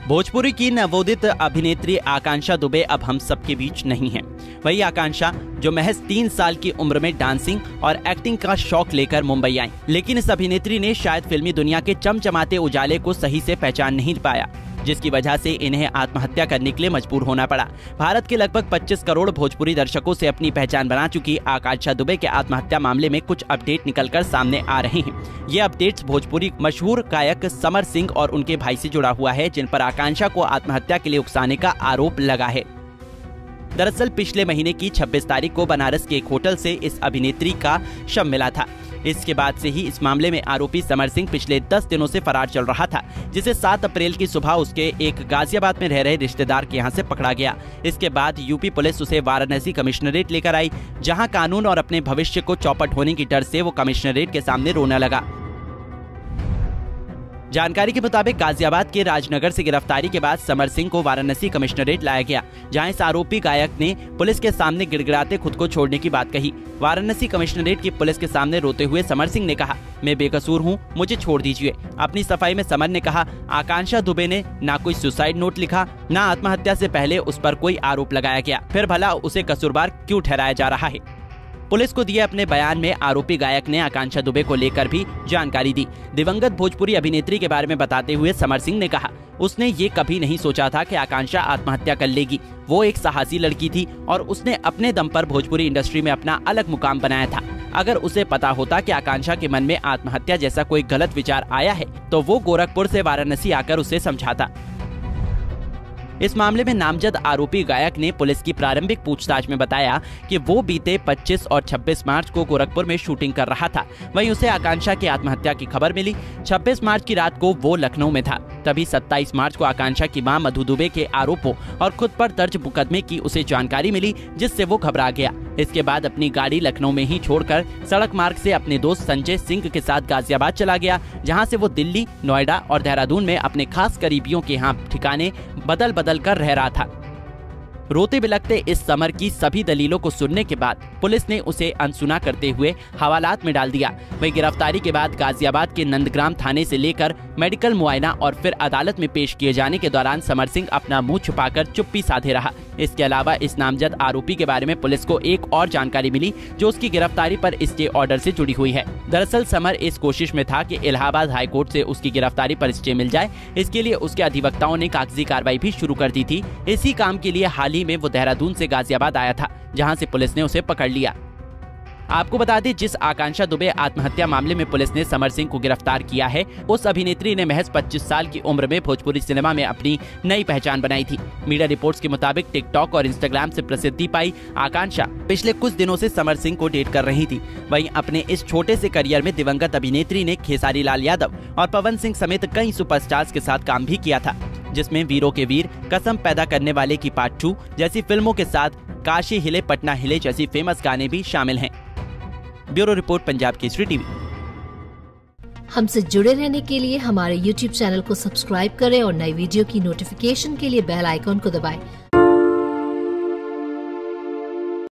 भोजपुरी की नवोदित अभिनेत्री आकांक्षा दुबे अब हम सबके बीच नहीं है। वही आकांक्षा जो महज 3 साल की उम्र में डांसिंग और एक्टिंग का शौक लेकर मुंबई आई, लेकिन इस अभिनेत्री ने शायद फिल्मी दुनिया के चमचमाते उजाले को सही से पहचान नहीं पाया, जिसकी वजह से इन्हें आत्महत्या करने के लिए मजबूर होना पड़ा। भारत के लगभग 25 करोड़ भोजपुरी दर्शकों से अपनी पहचान बना चुकी आकांक्षा दुबे के आत्महत्या मामले में कुछ अपडेट निकलकर सामने आ रहे हैं। ये अपडेट्स भोजपुरी मशहूर गायक समर सिंह और उनके भाई से जुड़ा हुआ है, जिन पर आकांक्षा को आत्महत्या के लिए उकसाने का आरोप लगा है। दरअसल पिछले महीने की 26 तारीख को बनारस के एक होटल से इस अभिनेत्री का शव मिला था। इसके बाद से ही इस मामले में आरोपी समर सिंह पिछले 10 दिनों से फरार चल रहा था, जिसे 7 अप्रैल की सुबह उसके एक गाजियाबाद में रह रहे रिश्तेदार के यहां से पकड़ा गया। इसके बाद यूपी पुलिस उसे वाराणसी कमिश्नरेट लेकर आई, जहां कानून और अपने भविष्य को चौपट होने की डर से वो कमिश्नरेट के सामने रोने लगा। जानकारी के मुताबिक गाजियाबाद के राजनगर से गिरफ्तारी के बाद समर सिंह को वाराणसी कमिश्नरेट लाया गया, जहां इस आरोपी गायक ने पुलिस के सामने गिड़गिड़ाते खुद को छोड़ने की बात कही। वाराणसी कमिश्नरेट की पुलिस के सामने रोते हुए समर सिंह ने कहा, मैं बेकसूर हूं, मुझे छोड़ दीजिए। अपनी सफाई में समर ने कहा, आकांक्षा दुबे ने ना कोई सुसाइड नोट लिखा, ना आत्महत्या से पहले उस पर कोई आरोप लगाया गया, फिर भला उसे कसूरवार क्यों ठहराया जा रहा है। पुलिस को दिए अपने बयान में आरोपी गायक ने आकांक्षा दुबे को लेकर भी जानकारी दी। दिवंगत भोजपुरी अभिनेत्री के बारे में बताते हुए समर सिंह ने कहा, उसने ये कभी नहीं सोचा था कि आकांक्षा आत्महत्या कर लेगी। वो एक साहसी लड़की थी और उसने अपने दम पर भोजपुरी इंडस्ट्री में अपना अलग मुकाम बनाया था। अगर उसे पता होता कि आकांक्षा के मन में आत्महत्या जैसा कोई गलत विचार आया है, तो वो गोरखपुर से वाराणसी आकर उसे समझाता। इस मामले में नामजद आरोपी गायक ने पुलिस की प्रारंभिक पूछताछ में बताया कि वो बीते 25 और 26 मार्च को गोरखपुर में शूटिंग कर रहा था। वहीं उसे आकांक्षा की आत्महत्या की खबर मिली। 26 मार्च की रात को वो लखनऊ में था। तभी 27 मार्च को आकांक्षा की मां मधु दुबे के आरोपों और खुद पर दर्ज मुकदमे की उसे जानकारी मिली, जिससे वो घबरा गया। इसके बाद अपनी गाड़ी लखनऊ में ही छोड़कर सड़क मार्ग से अपने दोस्त संजय सिंह के साथ गाजियाबाद चला गया, जहां से वो दिल्ली, नोएडा और देहरादून में अपने खास करीबियों के यहाँ ठिकाने बदल बदल कर रह रहा था। रोते बिलखते इस समर की सभी दलीलों को सुनने के बाद पुलिस ने उसे अनसुना करते हुए हवालात में डाल दिया। वहीं गिरफ्तारी के बाद गाजियाबाद के नंदग्राम थाने से लेकर मेडिकल मुआयना और फिर अदालत में पेश किए जाने के दौरान समर सिंह अपना मुंह छुपाकर चुप्पी साधे रहा। इसके अलावा इस नामजद आरोपी के बारे में पुलिस को एक और जानकारी मिली, जो उसकी गिरफ्तारी पर स्टे ऑर्डर से जुड़ी हुई है। दरअसल समर इस कोशिश में था कि इलाहाबाद हाईकोर्ट से उसकी गिरफ्तारी पर स्टे मिल जाए। इसके लिए उसके अधिवक्ताओं ने कागजी कार्रवाई भी शुरू कर दी थी। इसी काम के लिए हाल ही में वो देहरादून से गाजियाबाद आया था, जहां से पुलिस ने उसे पकड़ लिया। आपको बता दें, जिस आकांक्षा दुबे आत्महत्या मामले में पुलिस ने समर सिंह को गिरफ्तार किया है, उस अभिनेत्री ने महज 25 साल की उम्र में भोजपुरी सिनेमा में अपनी नई पहचान बनाई थी। मीडिया रिपोर्ट्स के मुताबिक टिकटॉक और इंस्टाग्राम से प्रसिद्धि पाई आकांक्षा पिछले कुछ दिनों से समर सिंह को डेट कर रही थी। वहीं अपने इस छोटे से करियर में दिवंगत अभिनेत्री ने खेसारी लाल यादव और पवन सिंह समेत कई सुपरस्टार्स के साथ काम भी किया था, जिसमें वीरों के वीर, कसम पैदा करने वाले की पार्ट 2 जैसी फिल्मों के साथ काशी हिले पटना हिले जैसी फेमस गाने भी शामिल हैं। Bureau report, Punjab Kesari TV. हमसे जुड़े रहने के लिए हमारे YouTube चैनल को सब्सक्राइब करें और नई वीडियो की नोटिफिकेशन के लिए बेल आइकॉन को दबाएं।